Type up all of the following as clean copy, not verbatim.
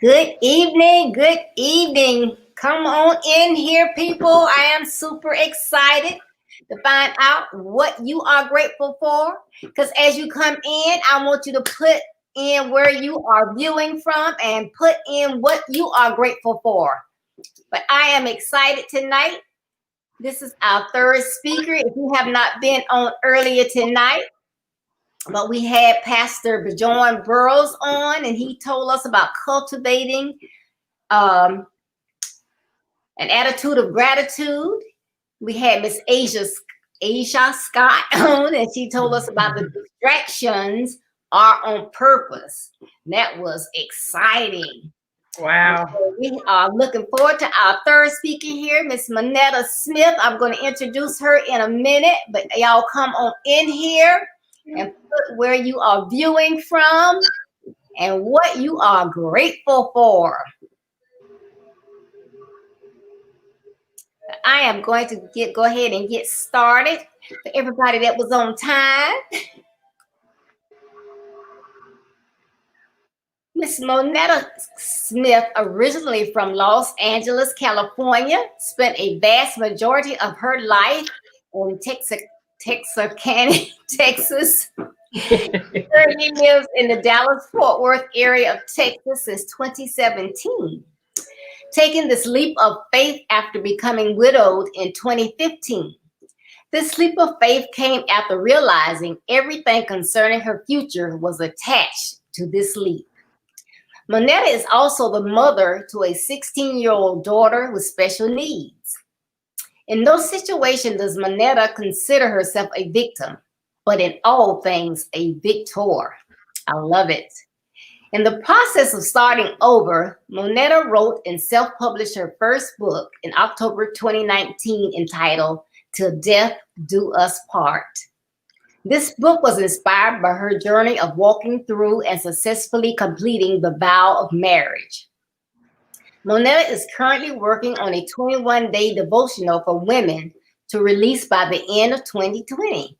Good evening. Good evening. Come on in here, people. I am super excited to find out what you are grateful for. Because as you come in, I want you to put in where you are viewing from and put in what you are grateful for. But I am excited tonight. This is our third speaker. If you have not been on earlier tonight, but we had Pastor Bajon Burrows on, and he told us about cultivating um, an attitude of gratitude. We had Miss Asia Scott on, and she told us about the distractions are on purpose. And that was exciting. Wow. So we are looking forward to our third speaker here, Miss MONETTA Smith. I'm going to introduce her in a minute, but y'all come on in here and put where you are viewing from and what you are grateful for. I am going to go ahead and get started. For everybody that was on time, Miss MONETTA Smith, originally from Los Angeles, California, spent a vast majority of her life in Texarkana, Texas. She lives in the Dallas-Fort Worth area of Texas since 2017, taking this leap of faith after becoming widowed in 2015. This leap of faith came after realizing everything concerning her future was attached to this leap. MONETTA is also the mother to a 16-year-old daughter with special needs. In no situation does MONETTA consider herself a victim, but in all things a victor. I love it. In the process of starting over, MONETTA wrote and self-published her first book in October 2019 entitled Till Death Do Us Part. This book was inspired by her journey of walking through and successfully completing the vow of marriage. MONETTA is currently working on a 21-day devotional for women to release by the end of 2020.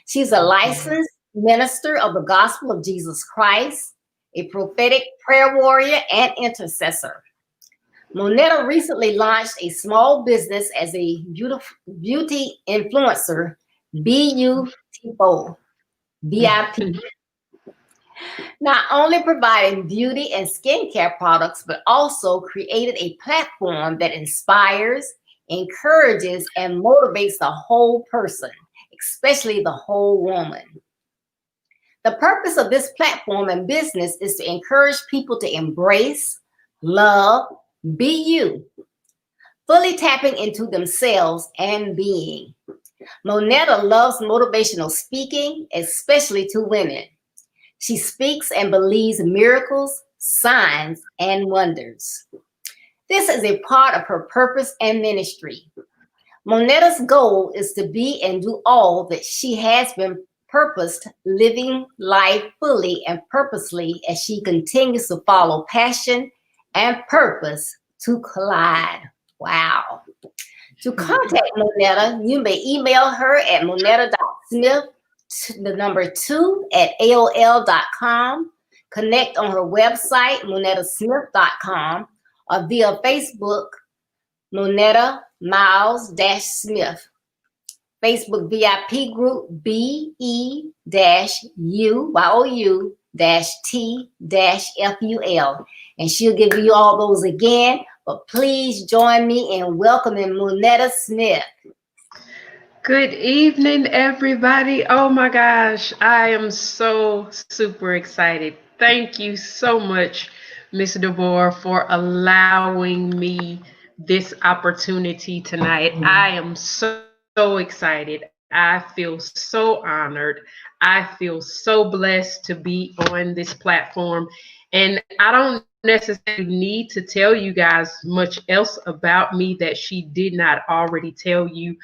She's a licensed minister of the gospel of Jesus Christ, a prophetic prayer warrior, and intercessor. MONETTA recently launched a small business as a beauty influencer, BUTIFO, VIP. Not only providing beauty and skincare products, but also created a platform that inspires, encourages, and motivates the whole person, especially the whole woman. The purpose of this platform and business is to encourage people to embrace, love, be you, fully tapping into themselves and being. MONETTA loves motivational speaking, especially to women. She speaks and believes miracles, signs, and wonders. This is a part of her purpose and ministry. MONETTA's goal is to be and do all that she has been purposed, living life fully and purposely as she continues to follow passion and purpose to collide. Wow. To contact MONETTA, you may email her at monetta.smith, the number 2 at AOL.com, connect on her website, monettasmith.com, or via Facebook, MONETTA Myles-Smith. Facebook VIP group BEU-YOU-T-FUL. And she'll give you all those again, but please join me in welcoming MONETTA Smith. Good evening, everybody. Oh my gosh, I am so super excited. Thank you so much, Miss DeVore, for allowing me this opportunity tonight. I am so excited. I feel so honored. I feel so blessed to be on this platform. And I don't necessarily need to tell you guys much else about me that she did not already tell you,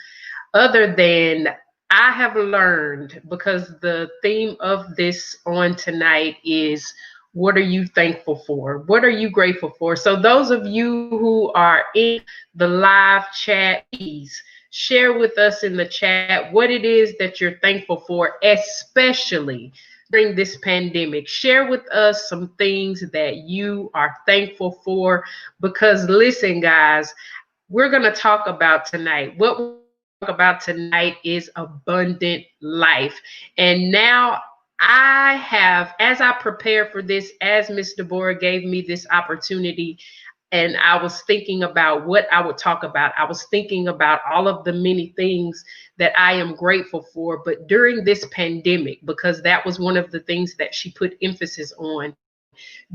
other than I have learned, because the theme of this on tonight is, what are you thankful for? What are you grateful for? So those of you who are in the live chat, please share with us in the chat what it is that you're thankful for, especially during this pandemic. Share with us some things that you are thankful for, because listen, guys, we're going to talk about tonight. What we're going to talk about tonight is abundant life. And now I have, as I prepare for this, as Miss Deborah gave me this opportunity, and I was thinking about what I would talk about. I was thinking about all of the many things that I am grateful for. But during this pandemic, because that was one of the things that she put emphasis on,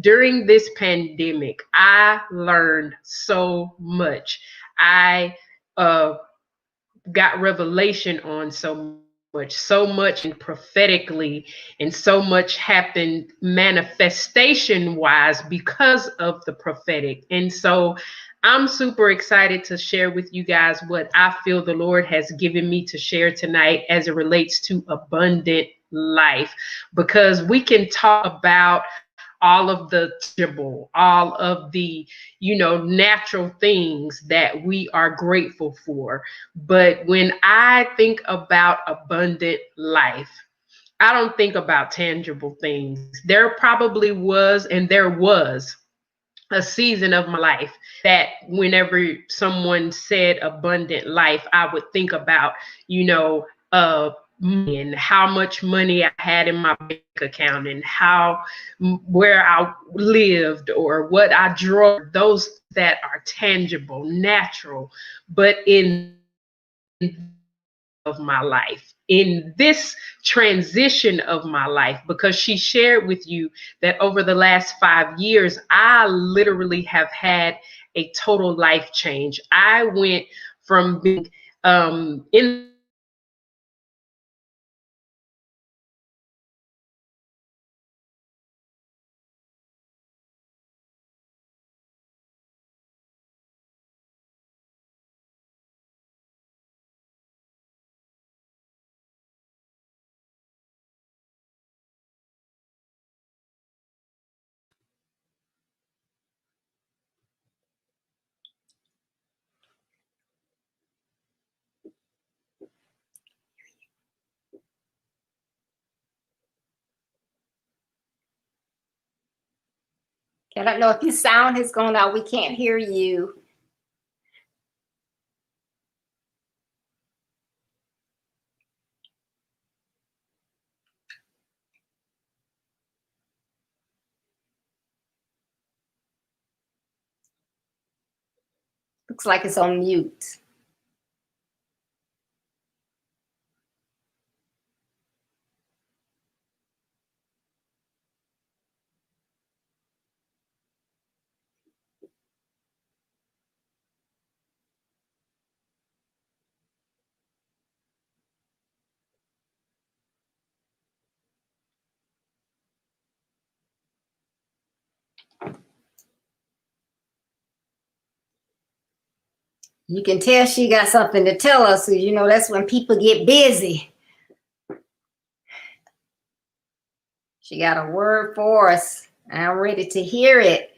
during this pandemic, I learned so much. I got revelation on so much happened prophetically, and so much happened manifestation wise because of the prophetic. And so I'm super excited to share with you guys what I feel the Lord has given me to share tonight as it relates to abundant life, because we can talk about all of the tangible, all of the, natural things that we are grateful for. But when I think about abundant life, I don't think about tangible things. There probably was, and there was a season of my life that whenever someone said abundant life, I would think about, money and how much money I had in my bank account, and where I lived or what I drove, those that are tangible, natural. But in of my life, in this transition of my life, because she shared with you that over the last 5 years, I literally have had a total life change. I went from being in I don't know if your sound has gone out. We can't hear you. Looks like it's on mute. You can tell she got something to tell us. So, that's when people get busy. She got a word for us. I'm ready to hear it.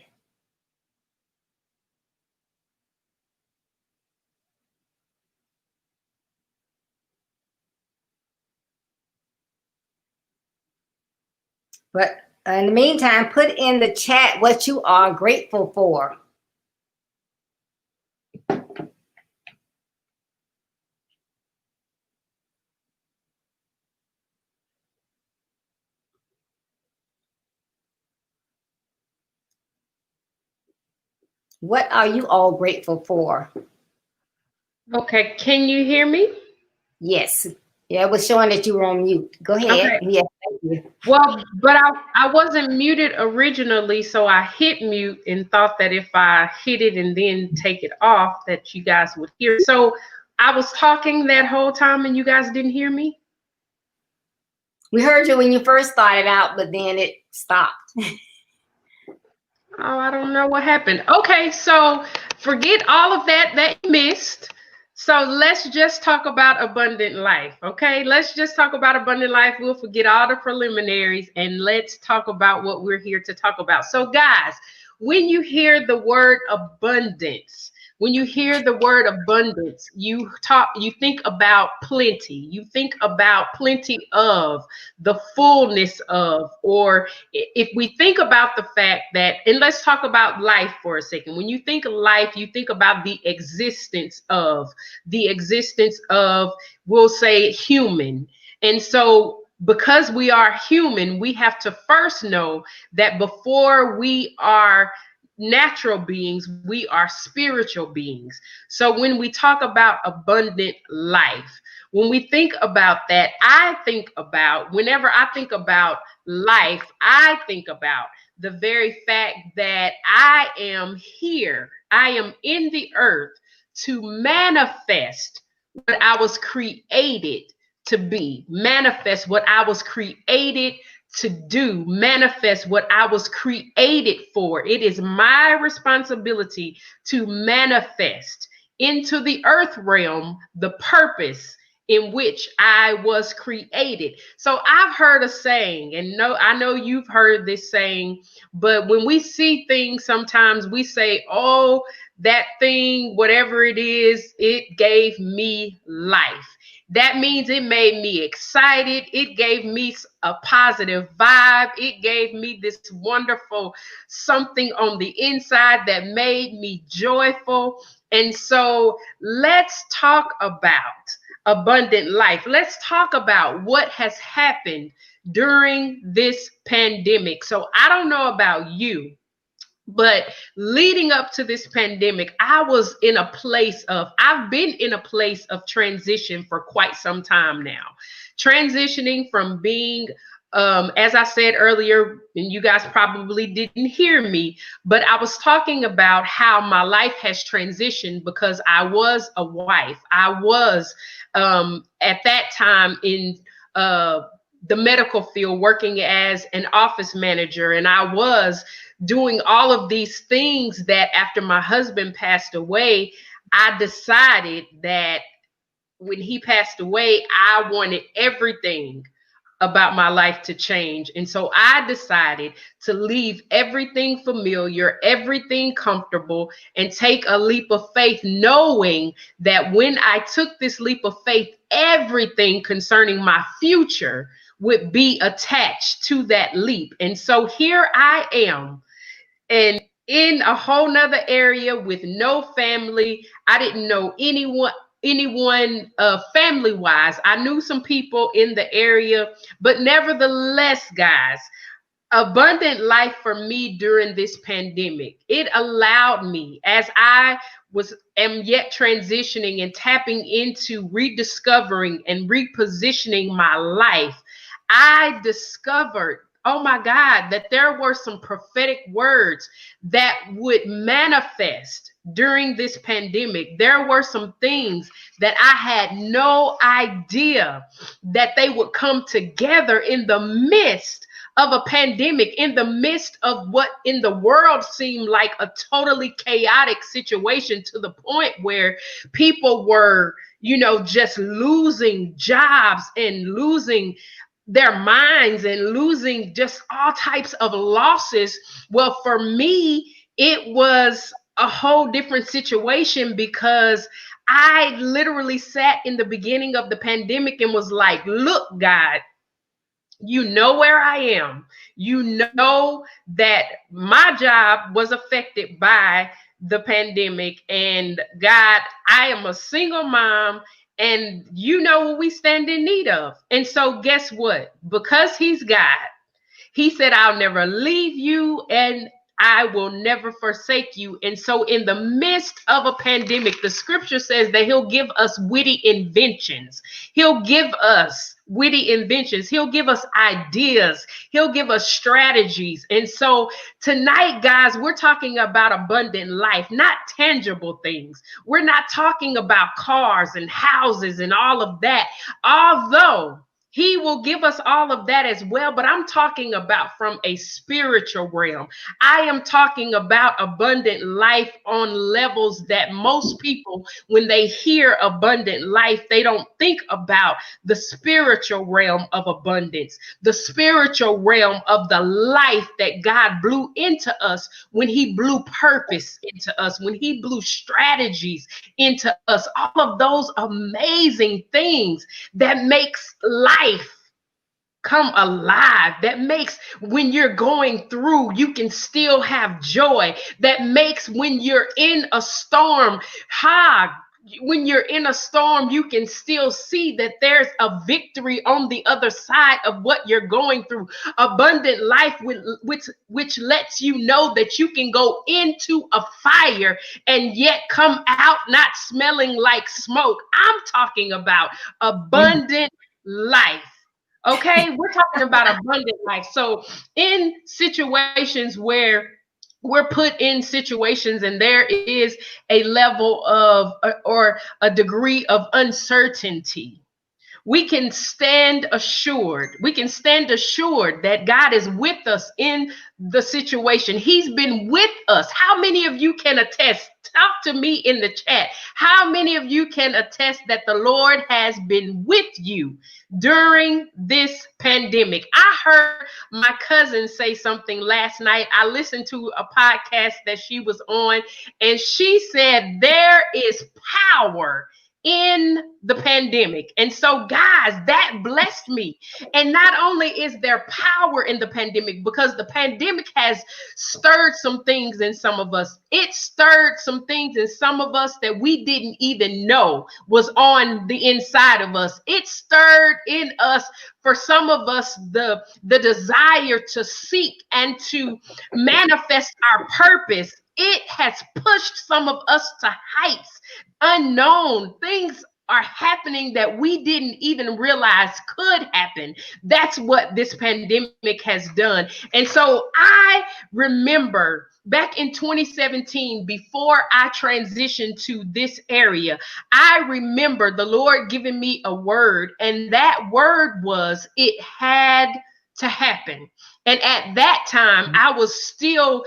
But in the meantime, put in the chat what you are grateful for. What are you all grateful for? Okay, can you hear me? Yes. Yeah, it was showing that you were on mute. Go ahead. Okay. Yes, thank you. Well, but I wasn't muted originally, so I hit mute and thought that if I hit it and then take it off, that you guys would hear. So I was talking that whole time and you guys didn't hear me? We heard you when you first started out, but then it stopped. Oh, I don't know what happened. Okay, so forget all of that you missed. So let's just talk about abundant life, okay? Let's just talk about abundant life. We'll forget all the preliminaries and let's talk about what we're here to talk about. So guys, when you hear the word abundance, When you hear the word abundance, you think about plenty. You think about plenty of, the fullness of, or if we think about the fact that, and let's talk about life for a second. When you think of life, you think about the existence of, we'll say, human. And so because we are human, we have to first know that before we are natural beings, we are spiritual beings. So when we talk about abundant life, when we think about that, whenever I think about life, I think about the very fact that I am here, I am in the earth to manifest what I was created to be, manifest what I was created to do, manifest what I was created for. It is my responsibility to manifest into the earth realm the purpose in which I was created. So I've heard a saying, and no, I know you've heard this saying, but when we see things, sometimes we say, oh, that thing, whatever it is, it gave me life. That means it made me excited. It gave me a positive vibe. It gave me this wonderful something on the inside that made me joyful. And so let's talk about abundant life. Let's talk about what has happened during this pandemic. So I don't know about you, but leading up to this pandemic, I've been in a place of transition for quite some time now. Transitioning from being, as I said earlier, and you guys probably didn't hear me, but I was talking about how my life has transitioned because I was a wife. I was, at that time, in the medical field, working as an office manager, and I was doing all of these things that after my husband passed away, I decided that when he passed away, I wanted everything about my life to change. And so I decided to leave everything familiar, everything comfortable, and take a leap of faith, knowing that when I took this leap of faith, everything concerning my future would be attached to that leap. And so here I am, and in a whole nother area with no family. I didn't know anyone family wise. I knew some people in the area, but nevertheless, guys, abundant life for me during this pandemic, it allowed me, as I am yet transitioning and tapping into rediscovering and repositioning my life, I discovered, oh my God, that there were some prophetic words that would manifest during this pandemic. There were some things that I had no idea that they would come together in the midst of a pandemic, in the midst of what in the world seemed like a totally chaotic situation, to the point where people were, just losing jobs and losing their minds and losing just all types of losses. Well, for me, it was a whole different situation, because I literally sat in the beginning of the pandemic and was like, look, God, you know where I am. You know that my job was affected by the pandemic. And God, I am a single mom, and you know what we stand in need of. And so guess what? Because he's God, he said, I'll never leave you and I will never forsake you. And so in the midst of a pandemic, the scripture says that he'll give us witty inventions. He'll give us witty inventions. He'll give us ideas. He'll give us strategies. And so tonight, guys, we're talking about abundant life, not tangible things. We're not talking about cars and houses and all of that. Although He will give us all of that as well, but I'm talking about from a spiritual realm. I am talking about abundant life on levels that most people, when they hear abundant life, they don't think about the spiritual realm of abundance, the spiritual realm of the life that God blew into us when He blew purpose into us, when He blew strategies into us, all of those amazing things that makes life come alive, that makes when you're going through, you can still have joy, that makes when you're in a storm, when you're in a storm, you can still see that there's a victory on the other side of what you're going through. Abundant life, which lets you know that you can go into a fire and yet come out not smelling like smoke. I'm talking about abundant life. Okay, we're talking about abundant life. So in situations where we're put in situations and there is a level of or a degree of uncertainty, we can stand assured. We can stand assured that God is with us in the situation. He's been with us. How many of you can attest? Talk to me in the chat. How many of you can attest that the Lord has been with you during this pandemic? I heard my cousin say something last night. I listened to a podcast that she was on, and she said there is power in the pandemic. And so, guys, that blessed me. And not only is there power in the pandemic, because the pandemic has stirred some things in some of us. It stirred some things in some of us that we didn't even know was on the inside of us. It stirred in us, for some of us, the desire to seek and to manifest our purpose. It has pushed some of us to heights unknown. Things are happening that we didn't even realize could happen. That's what this pandemic has done. And so I remember back in 2017, before I transitioned to this area, I remember the Lord giving me a word, and that word was, it had to happen. And at that time, I was still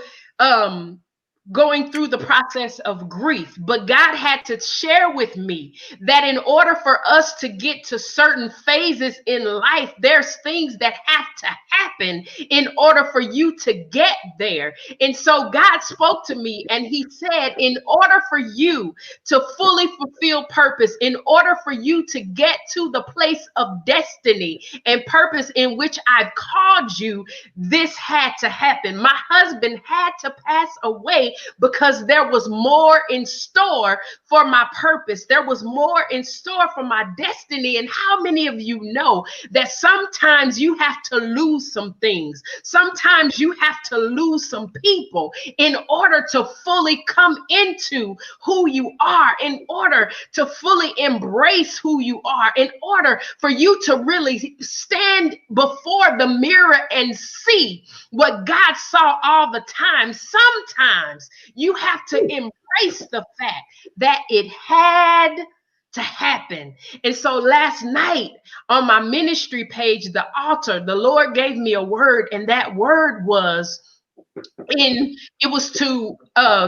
going through the process of grief. But God had to share with me that in order for us to get to certain phases in life, there's things that have to happen in order for you to get there. And so God spoke to me and He said, in order for you to fully fulfill purpose, in order for you to get to the place of destiny and purpose in which I've called you, this had to happen. My husband had to pass away because there was more in store for my purpose. There was more in store for my destiny. And how many of you know that sometimes you have to lose some things? Sometimes you have to lose some people in order to fully come into who you are, in order to fully embrace who you are, in order for you to really stand before the mirror and see what God saw all the time. Sometimes you have to embrace the fact that it had to happen. And so last night on my ministry page, the altar, the Lord gave me a word, and that word was it was to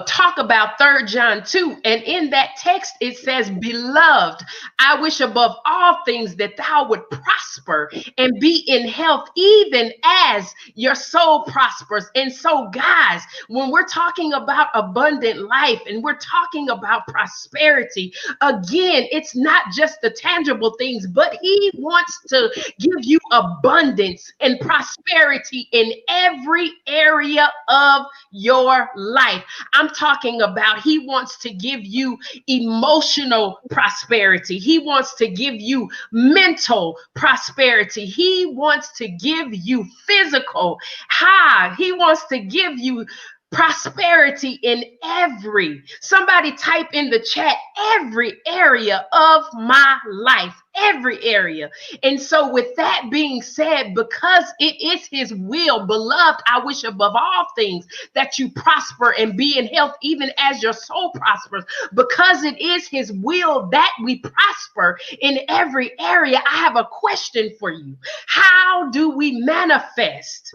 talk about 3 John 2. And in that text, it says, beloved, I wish above all things that thou would prosper and be in health, even as your soul prospers. And so, guys, when we're talking about abundant life and we're talking about prosperity, again, it's not just the tangible things, but He wants to give you abundance and prosperity in every area of your life. I'm talking about He wants to give you emotional prosperity. He wants to give you mental prosperity. He wants to give you physical. He wants to give you prosperity in somebody type in the chat, every area of my life, every area. And so with that being said, because it is his will, beloved, I wish above all things that you prosper and be in health, even as your soul prospers, because it is his will that we prosper in every area. I have a question for you. How do we manifest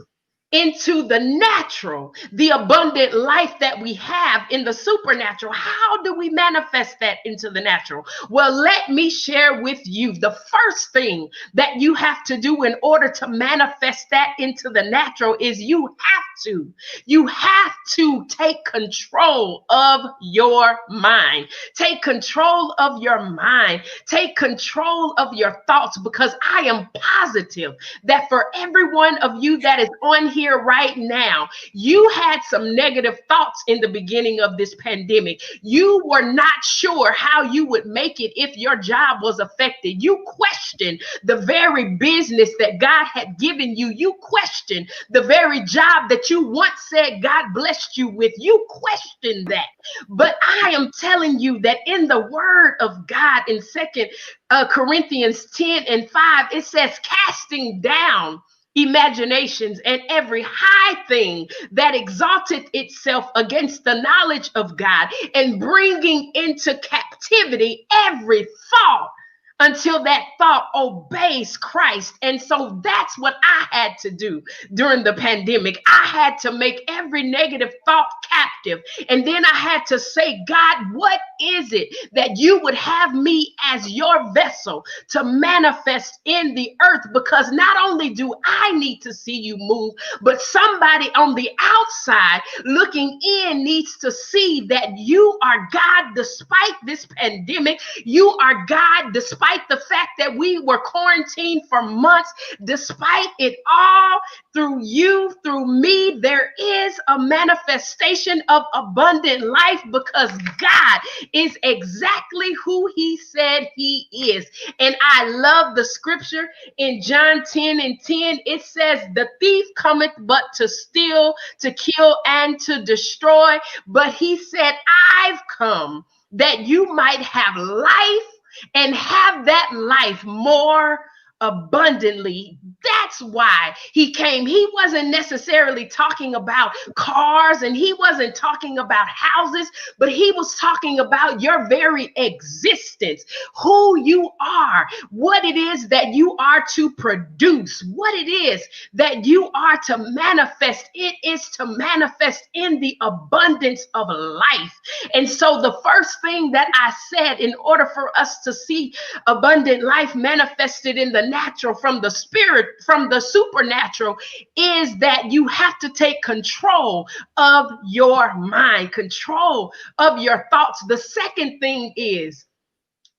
into the natural, the abundant life that we have in the supernatural? How do we manifest that into the natural? Well, let me share with you the first thing that you have to do in order to manifest that into the natural is you have to take control of your mind. Take control of your mind. Take control of your thoughts, because I am positive that for every one of you that is on here right now, you had some negative thoughts in the beginning of this pandemic. You were not sure how you would make it if your job was affected. You questioned the very business that God had given you. You questioned the very job that you once said God blessed you with. You questioned that. But I am telling you that in the word of God in Second Corinthians 10 and 5, it says, casting down imaginations and every high thing that exalted itself against the knowledge of God, and bringing into captivity every thought until that thought obeys Christ. And so that's what I had to do during the pandemic. I had to make every negative thought captive. And then I had to say, God, what is it that you would have me as your vessel to manifest in the earth? Because not only do I need to see you move, but somebody on the outside looking in needs to see that you are God despite this pandemic. You are God despite the fact that we were quarantined for months. Despite it all, through you, through me, there is a manifestation of abundant life, because God is exactly who he said he is. And I love the scripture in John 10 and 10. It says, the thief cometh but to steal, to kill, and to destroy. But he said, I've come that you might have life and have that life more abundantly. That's why he came. He wasn't necessarily talking about cars, and he wasn't talking about houses, but he was talking about your very existence, who you are, what it is that you are to produce, what it is that you are to manifest. It is to manifest in the abundance of life. And so the first thing that I said, in order for us to see abundant life manifested in the natural, from the spirit, from the supernatural, is that you have to take control of your mind, control of your thoughts. The second thing is,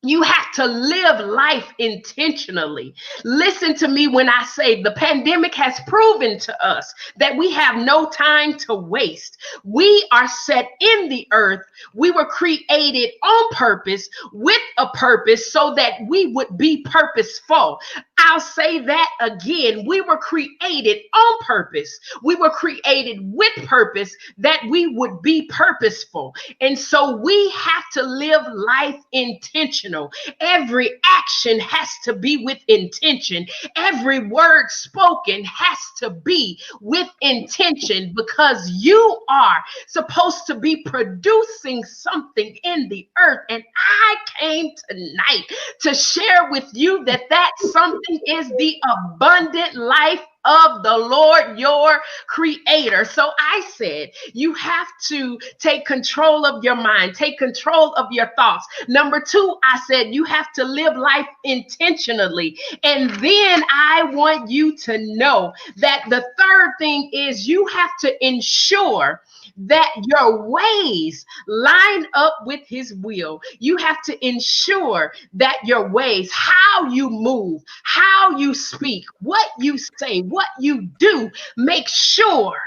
you have to live life intentionally. Listen to me when I say the pandemic has proven to us that we have no time to waste. We are set in the earth. We were created on purpose, with a purpose, so that we would be purposeful. I'll say that again. We were created on purpose. We were created with purpose, that we would be purposeful. And so we have to live life intentionally. Every action has to be with intention. Every word spoken has to be with intention, because you are supposed to be producing something in the earth. And I came tonight to share with you that that something is the abundant life of the Lord, your creator. So I said, you have to take control of your mind, take control of your thoughts. Number two, I said, you have to live life intentionally. And then I want you to know that the third thing is, you have to ensure that your ways line up with his will. You have to ensure that your ways, how you move, how you speak, what you say, what you do, make sure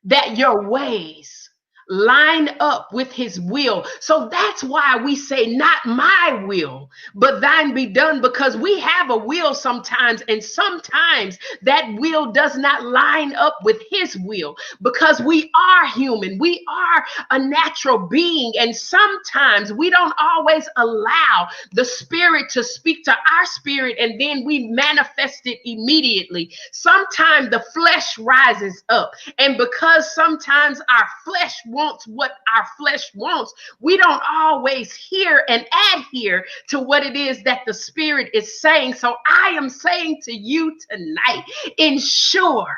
that your ways line up with his will. So that's why we say, not my will, but thine be done, because we have a will sometimes, and sometimes that will does not line up with his will, because we are human. We are a natural being, and sometimes we don't always allow the spirit to speak to our spirit, and then we manifest it immediately. Sometimes the flesh rises up, and because sometimes our flesh wants what our flesh wants, we don't always hear and adhere to what it is that the spirit is saying. So I am saying to you tonight, ensure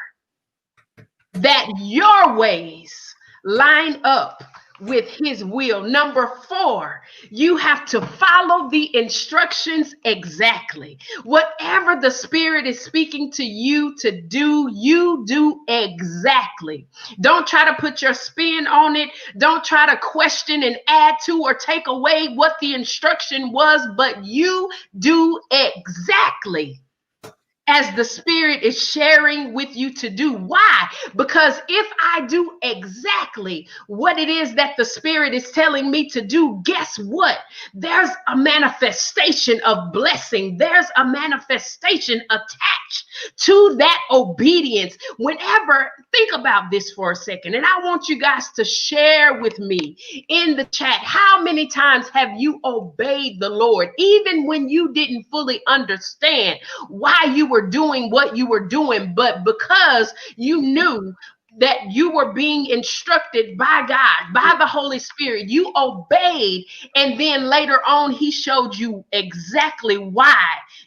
that your ways line up with his will. Number 4, you have to follow the instructions exactly. Whatever the spirit is speaking to you to do, you do exactly. Don't try to put your spin on it. Don't try to question and add to or take away what the instruction was, but you do exactly as the spirit is sharing with you to do. Why? Because if I do exactly what it is that the spirit is telling me to do, guess what? There's a manifestation of blessing. There's a manifestation attached to that obedience. Whenever, think about this for a second, and I want you guys to share with me in the chat, how many times have you obeyed the Lord, even when you didn't fully understand why you were doing what you were doing, but because you knew that you were being instructed by God, by the Holy Spirit, you obeyed, and then later on he showed you exactly why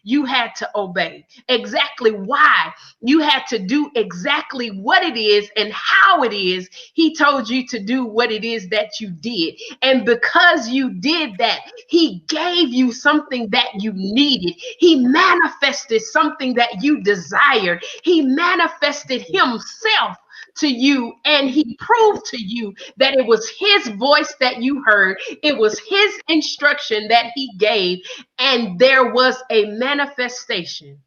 you had to obey, exactly why you had to do exactly what it is and how it is he told you to do what it is that you did. And because you did that, he gave you something that you needed. He manifested something that you desired. He manifested himself to you, and he proved to you that it was his voice that you heard. It was his instruction that he gave, and there was a manifestation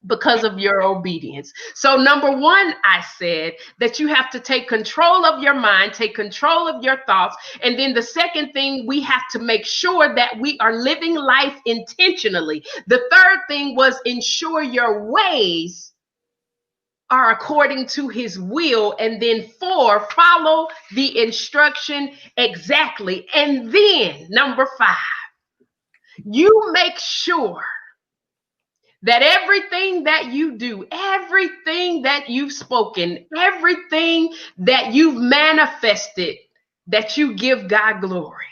because of your obedience. So number 1, I said that you have to take control of your mind, take control of your thoughts. And then the second thing, we have to make sure that we are living life intentionally. The third thing was ensure your ways are according to his will. And then 4, follow the instruction exactly. And then number 5, you make sure that everything that you do, everything that you've spoken, everything that you've manifested, that you give God glory,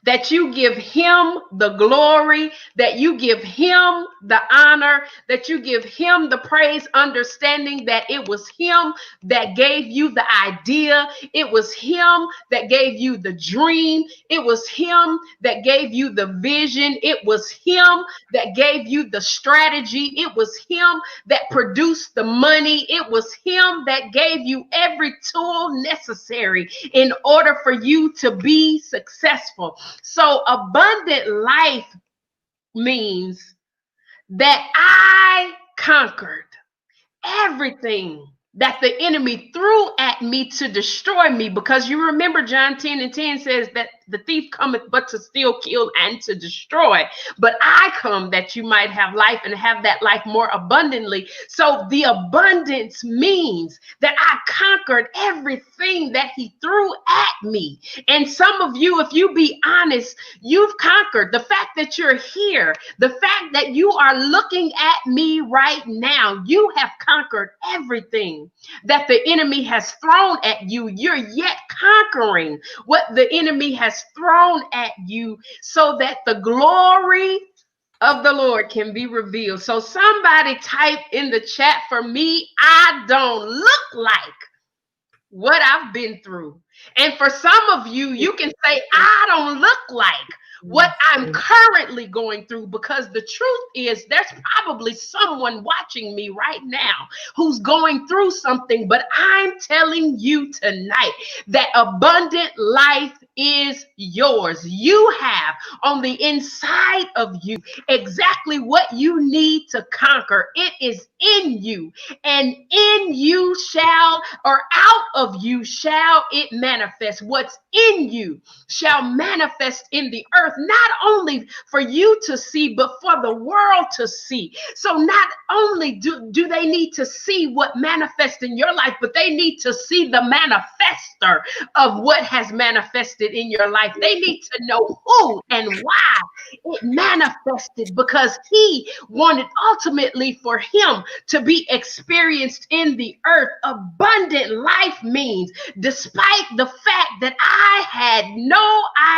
that you give him the glory, that you give him the honor, that you give him the praise, understanding that it was him that gave you the idea. It was him that gave you the dream. It was him that gave you the vision. It was him that gave you the strategy. It was him that produced the money. It was him that gave you every tool necessary in order for you to be successful. So abundant life means that I conquered everything that the enemy threw at me to destroy me, because you remember John 10:10 says that the thief cometh but to steal, kill, and to destroy. But I come that you might have life and have that life more abundantly. So the abundance means that I conquered everything that he threw at me. And some of you, if you be honest, you've conquered the fact that you're here, the fact that you are looking at me right now. You have conquered everything that the enemy has thrown at you. You're yet conquering what the enemy has thrown at you, so that the glory of the Lord can be revealed. So somebody type in the chat for me, I don't look like what I've been through. And for some of you, you can say, I don't look like what I'm currently going through, because the truth is there's probably someone watching me right now who's going through something. But I'm telling you tonight that abundant life is yours. You have on the inside of you exactly what you need to conquer. It is in you, and in you shall, or out of you shall it manifest. manifest. What's in you shall manifest in the earth, not only for you to see, but for the world to see. So not only do they need to see what manifests in your life, but they need to see the manifester of what has manifested in your life. They need to know who and why it manifested, because he wanted ultimately for him to be experienced in the earth. Abundant life means, despite the fact that I had no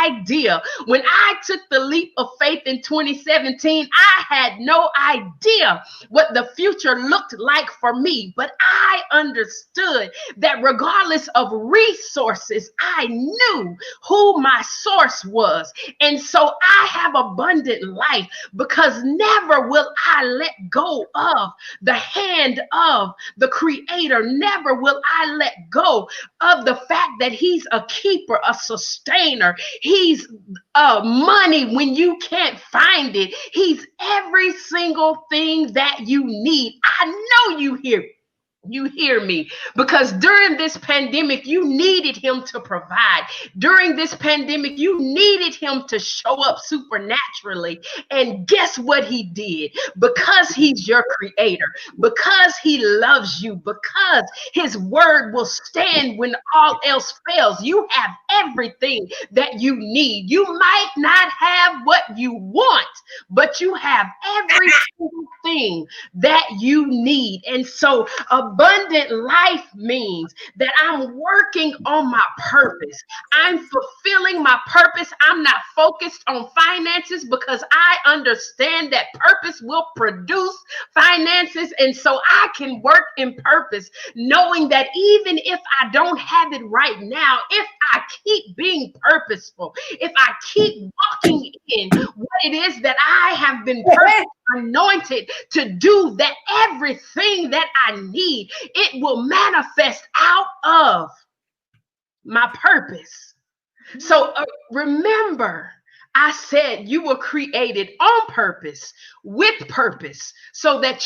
idea when I took the leap of faith in 2017, I had no idea what the future looked like for me, but I understood that regardless of resources, I knew who my source was. And so I have abundant life because never will I let go of the hand of the Creator. Never will I let go of the fact that he's a keeper, a sustainer. He's money when you can't find it. He's every single thing that you need. I know you hear me, because during this pandemic, you needed him to provide. During this pandemic, you needed him to show up supernaturally. And guess what he did? Because he's your creator, because he loves you, because his word will stand when all else fails, you have everything that you need. You might not have what you want, but you have every single thing that you need. And so abundant life means that I'm working on my purpose. I'm fulfilling my purpose. I'm not focused on finances, because I understand that purpose will produce finances. And so I can work in purpose, knowing that even if I don't have it right now, if I keep being purposeful, if I keep walking in what it is that I have been purposely anointed to do, that everything that I need, it will manifest out of my purpose. So remember, I said you were created on purpose, with purpose, so that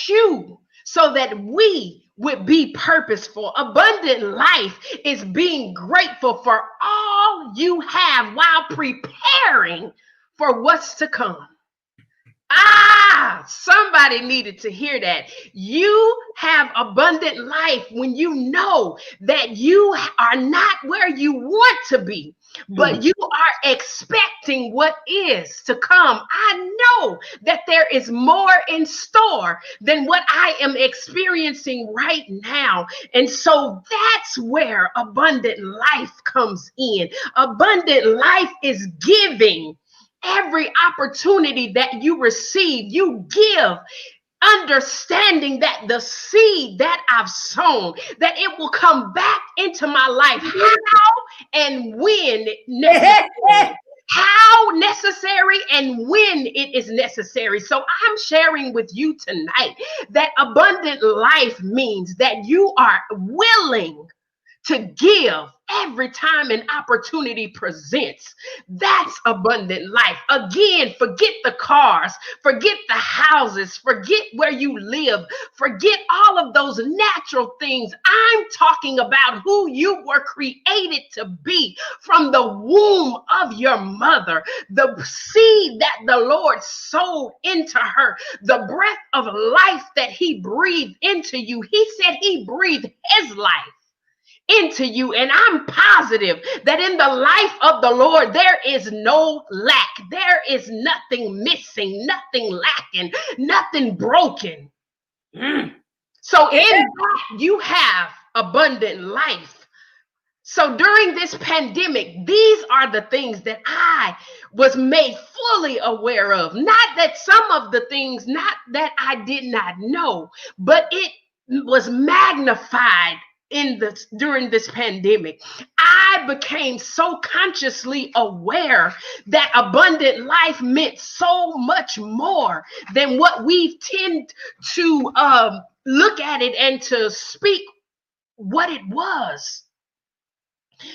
we would be purposeful. Abundant life is being grateful for all you have while preparing for what's to come. Somebody needed to hear that. You have abundant life when you know that you are not where you want to be, but you are expecting what is to come. I know that there is more in store than what I am experiencing right now. And so that's where abundant life comes in. Abundant life is giving. Every opportunity that you receive, you give, understanding that the seed that I've sown, that it will come back into my life. How and when necessary. How necessary and when it is necessary. So I'm sharing with you tonight that abundant life means that you are willing to give every time an opportunity presents. That's abundant life. Again, forget the cars, forget the houses, forget where you live, forget all of those natural things. I'm talking about who you were created to be from the womb of your mother, the seed that the Lord sowed into her, the breath of life that he breathed into you. He said he breathed his life into you. And I'm positive that in the life of the Lord, there is no lack. There is nothing missing, nothing lacking, nothing broken. So in that, you have abundant life. So during this pandemic, these are the things that I was made fully aware of. Not that some of the things, not that I did not know, but it was magnified during this pandemic. I became so consciously aware that abundant life meant so much more than what we tend to look at it and to speak what it was.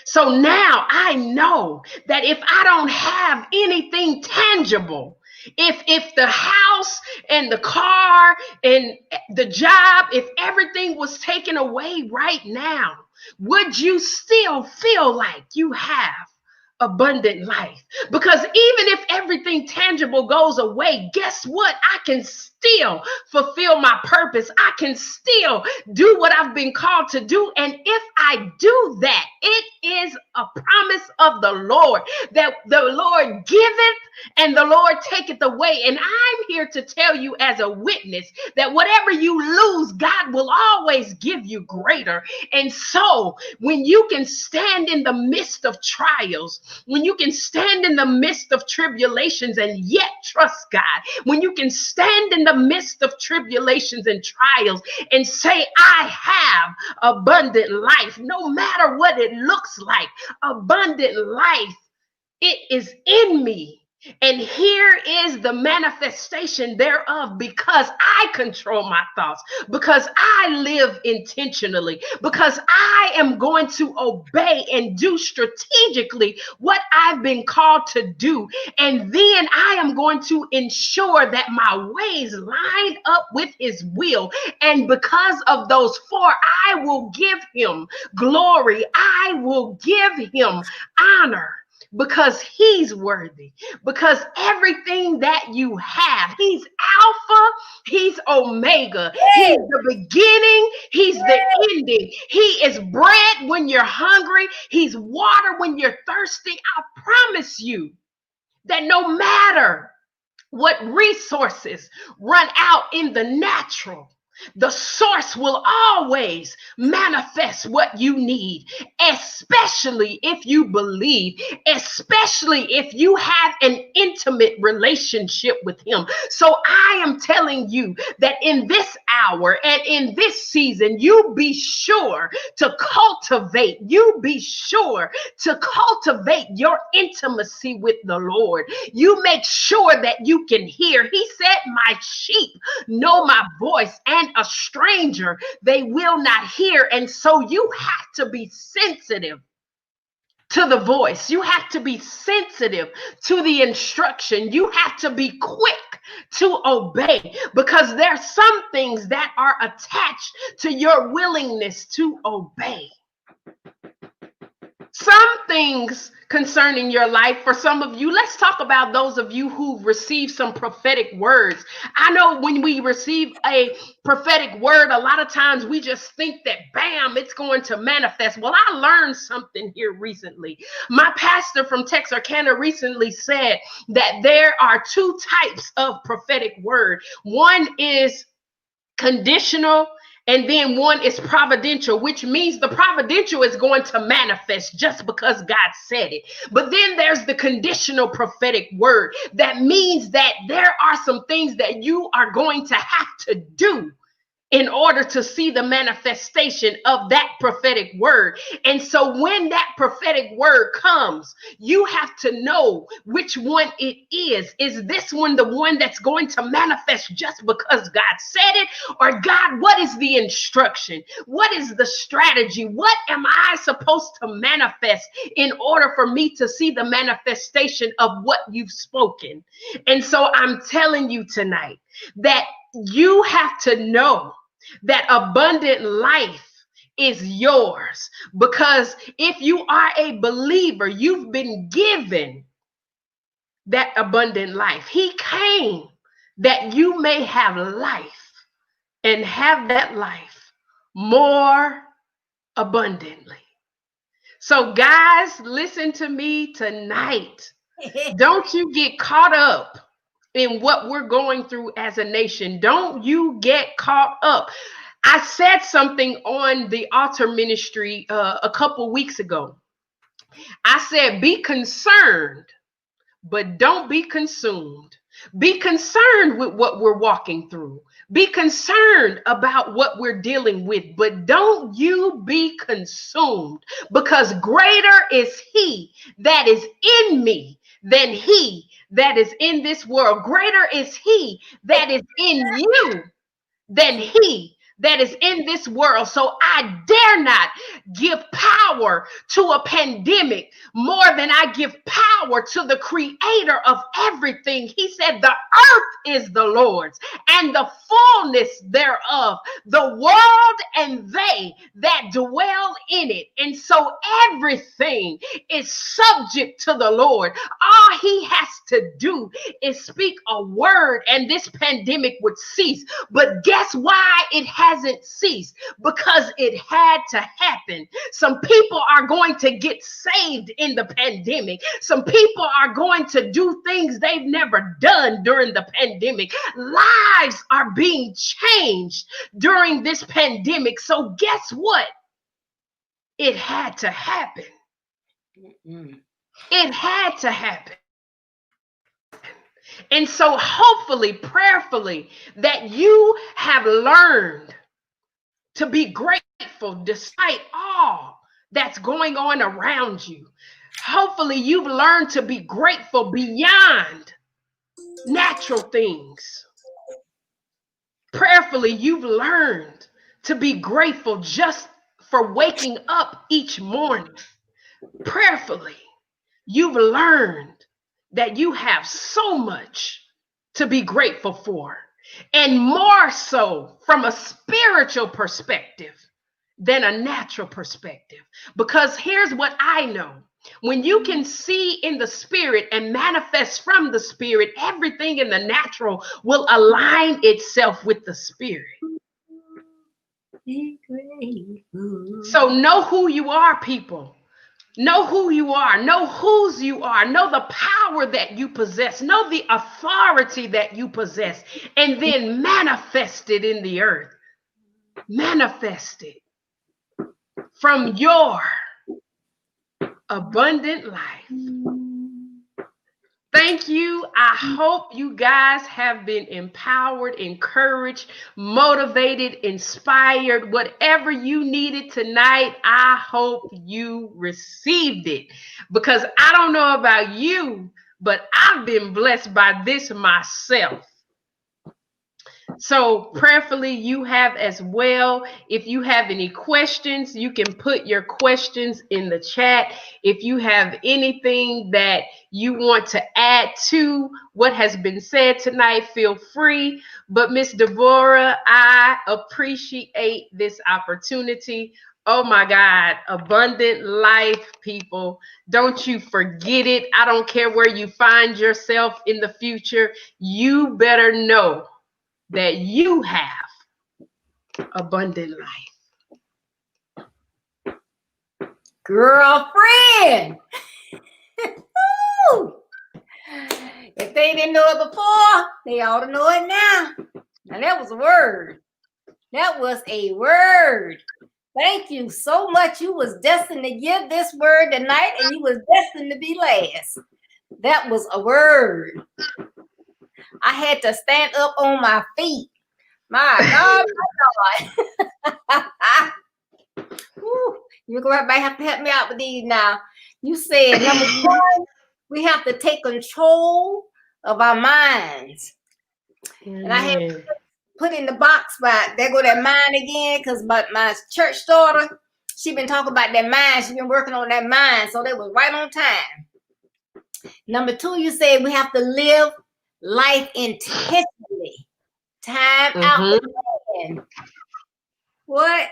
So now I know that if I don't have anything tangible, if the house and the car and the job, if everything was taken away right now, would you still feel like you have abundant life? Because even if everything tangible goes away, guess what? I can still fulfill my purpose. I can still do what I've been called to do. And if I do that, it is a promise of the Lord that the Lord giveth and the Lord taketh away. And I'm here to tell you as a witness that whatever you lose, God will always give you greater. And so when you can stand in the midst of trials, when you can stand in the midst of tribulations and yet trust God, when you can stand in the midst of tribulations and trials and say, I have abundant life, no matter what it looks like, abundant life, it is in me. And here is the manifestation thereof, because I control my thoughts, because I live intentionally, because I am going to obey and do strategically what I've been called to do. And then I am going to ensure that my ways line up with his will. And because of those four, I will give him glory. I will give him honor, because he's worthy, because everything that you have, he's Alpha, he's Omega, he's the beginning, he's the ending. He is bread when you're hungry, he's water when you're thirsty. I promise you that no matter what resources run out in the natural, the source will always manifest what you need, especially if you believe, especially if you have an intimate relationship with him. So I am telling you that in this hour and in this season, you be sure to cultivate your intimacy with the Lord. You make sure that you can hear. He said, my sheep know my voice, and a stranger they will not hear. And so you have to be sensitive to the voice. You have to be sensitive to the instruction. You have to be quick to obey, because there's some things that are attached to your willingness to obey. Some things concerning your life, for some of you, let's talk about those of you who've received some prophetic words. I know when we receive a prophetic word, a lot of times we just think that, bam, it's going to manifest. Well, I learned something here recently. My pastor from Texarkana recently said that there are two types of prophetic word. One is conditional, and then one is providential, which means the providential is going to manifest just because God said it. But then there's the conditional prophetic word. That means that there are some things that you are going to have to do in order to see the manifestation of that prophetic word. And so when that prophetic word comes, you have to know which one it is. Is this one the one that's going to manifest just because God said it? Or God, what is the instruction? What is the strategy? What am I supposed to manifest in order for me to see the manifestation of what you've spoken? And so I'm telling you tonight that you have to know that abundant life is yours, because if you are a believer, you've been given that abundant life. He came that you may have life and have that life more abundantly. So guys, listen to me tonight. Don't you get caught up in what we're going through as a nation. Don't you get caught up. I said something on the altar ministry a couple weeks ago. I said, be concerned, but don't be consumed. Be concerned with what we're walking through. Be concerned about what we're dealing with, but don't you be consumed, because greater is he that is in me than he that is in this world. Greater is he that is in you than he that is in this world. So I dare not give power to a pandemic more than I give power to the creator of everything. He said, the earth is the Lord's and the fullness thereof, the world and they that dwell in it. And so everything is subject to the Lord. All he has to do is speak a word and this pandemic would cease. But guess why it hasn't ceased? Because it had to happen. Some people are going to get saved in the pandemic. Some people are going to do things they've never done during the pandemic. Lives are being changed during this pandemic. So guess what? It had to happen. It had to happen. And so hopefully, prayerfully, that you have learned to be grateful despite all that's going on around you. Hopefully, you've learned to be grateful beyond natural things. Prayerfully, you've learned to be grateful just for waking up each morning. Prayerfully, you've learned that you have so much to be grateful for, and more so from a spiritual perspective than a natural perspective. Because here's what I know. When you can see in the spirit and manifest from the spirit, everything in the natural will align itself with the spirit. So know who you are, people. Know who you are. Know whose you are. Know the power that you possess. Know the authority that you possess. And then manifest it in the earth. Manifest it from your abundant life. Thank you. I hope you guys have been empowered, encouraged, motivated, inspired. Whatever you needed tonight, I hope you received it. Because I don't know about you, but I've been blessed by this myself. So prayerfully you have as well. If you have any questions, you can put your questions in the chat. If you have anything that you want to add to what has been said tonight, feel free. But Miss Deborah, I appreciate this opportunity. Oh my God, abundant life, people. Don't you forget it. I don't care where you find yourself in the future. You better know that you have abundant life. Girlfriend. If they didn't know it before, they ought to know it now. Now that was a word. That was a word. Thank you so much. You was destined to give this word tonight, and you was destined to be last. That was a word. I had to stand up on my feet. My God, my God. You're going to have to help me out with these now. You said, number one, we have to take control of our minds. And I had to put in the box, but there go that mind again, because my church daughter, she been talking about that mind. She been working on that mind, so they was right on time. Number two, you said we have to live life intentionally. Time out. What?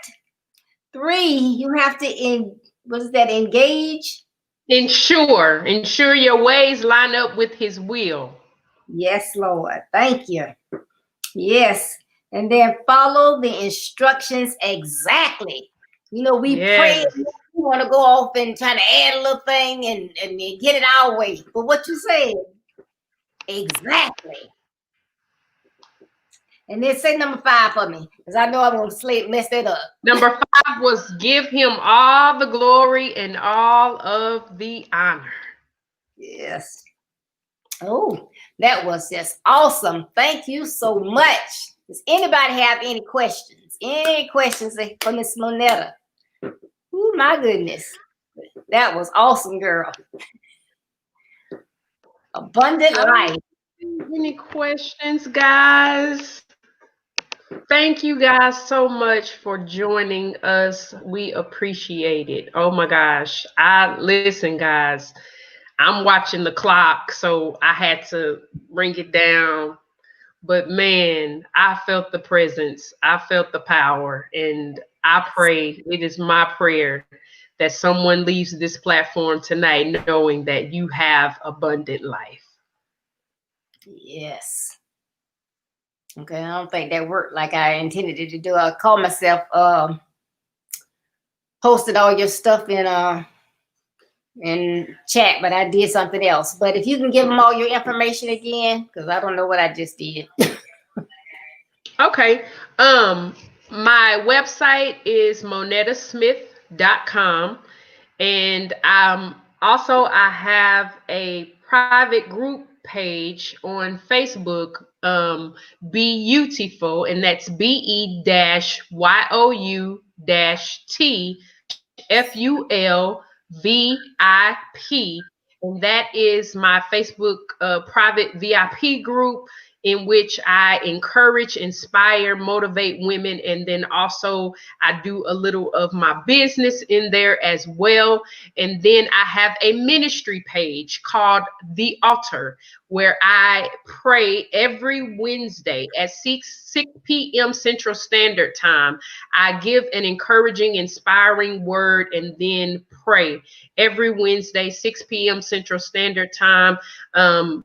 Three, you have to engage? Ensure your ways line up with his will. Yes, Lord. Thank you. Yes. And then follow the instructions exactly. You know, we pray, we want to go off and try to add a little thing and get it our way. But what you said, exactly. And then say number 5 for me, because I know I'm going to mess that up. Number 5 was give him all the glory and all of the honor. Yes. Oh, that was just awesome. Thank you so much. Does anybody have any questions? Any questions for Miss MONETTA? Oh, my goodness. That was awesome, girl. Abundant life. Any questions, guys? Thank you guys so much for joining us. We appreciate it. Oh my gosh. I listen, guys. I'm watching the clock, so I had to bring it down. But man, I felt the presence. I felt the power. And I pray, it is my prayer that someone leaves this platform tonight knowing that you have abundant life. Yes. Okay, I don't think that worked like I intended it to do. I called myself posted all your stuff in chat, but I did something else. But if you can give them all your information again, because I don't know what I just did. Okay. My website is monettasmith.com. And also I have a private group page on Facebook, Beautiful, and that's BE-YOU-T-FULVIP. And that is my Facebook private VIP group in which I encourage, inspire, motivate women. And then also I do a little of my business in there as well. And then I have a ministry page called The Altar, where I pray every Wednesday at 6 p.m. Central Standard Time. I give an encouraging, inspiring word and then pray every Wednesday, 6 p.m. Central Standard Time. I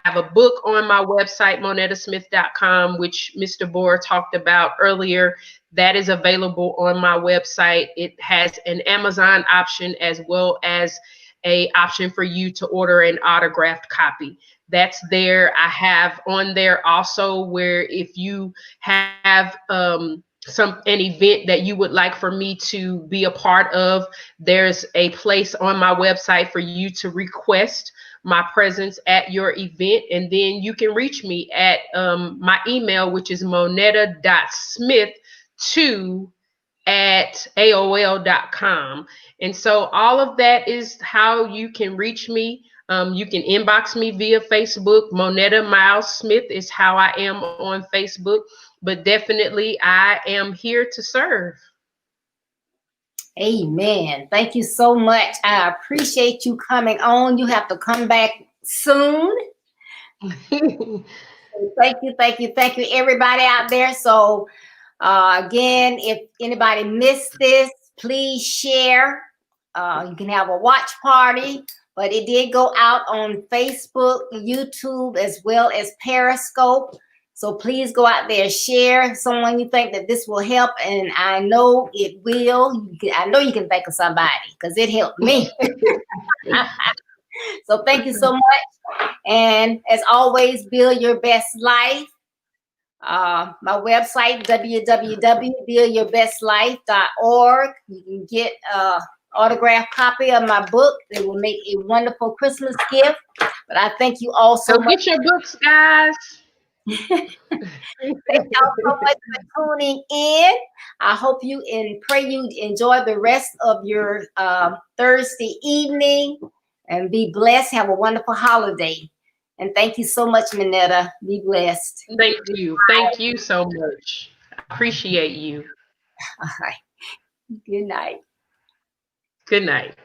have a book on my website, monettasmith.com, which Mr. Boer talked about earlier. That is available on my website. It has an Amazon option as well as a option for you to order an autographed copy. That's there. I have on there also where if you have an event that you would like for me to be a part of, there's a place on my website for you to request my presence at your event. And then you can reach me at my email, which is monetta.smith2@aol.com. And so all of that is how you can reach me. You can inbox me via Facebook. Monetta Myles-Smith is how I am on Facebook. But definitely, I am here to serve. Amen. Thank you so much. I appreciate you coming on. You have to come back soon. Thank you, everybody out there. So, again, if anybody missed this, please share. You can have a watch party, but it did go out on Facebook, YouTube, as well as Periscope. So please go out there, share someone you think that this will help, and I know it will. I know you can think of somebody because it helped me. So thank you so much. And as always, build your best life. My website, www.buildyourbestlife.org. You can get an autographed copy of my book. It will make a wonderful Christmas gift. But I thank you all so much. Get your books, guys. Thank y'all so much for tuning in. I hope you and pray you enjoy the rest of your Thursday evening and be blessed. Have a wonderful holiday. And thank you so much, Monetta. Be blessed. Thank you. Thank you so much. I appreciate you. All right. Good night. Good night.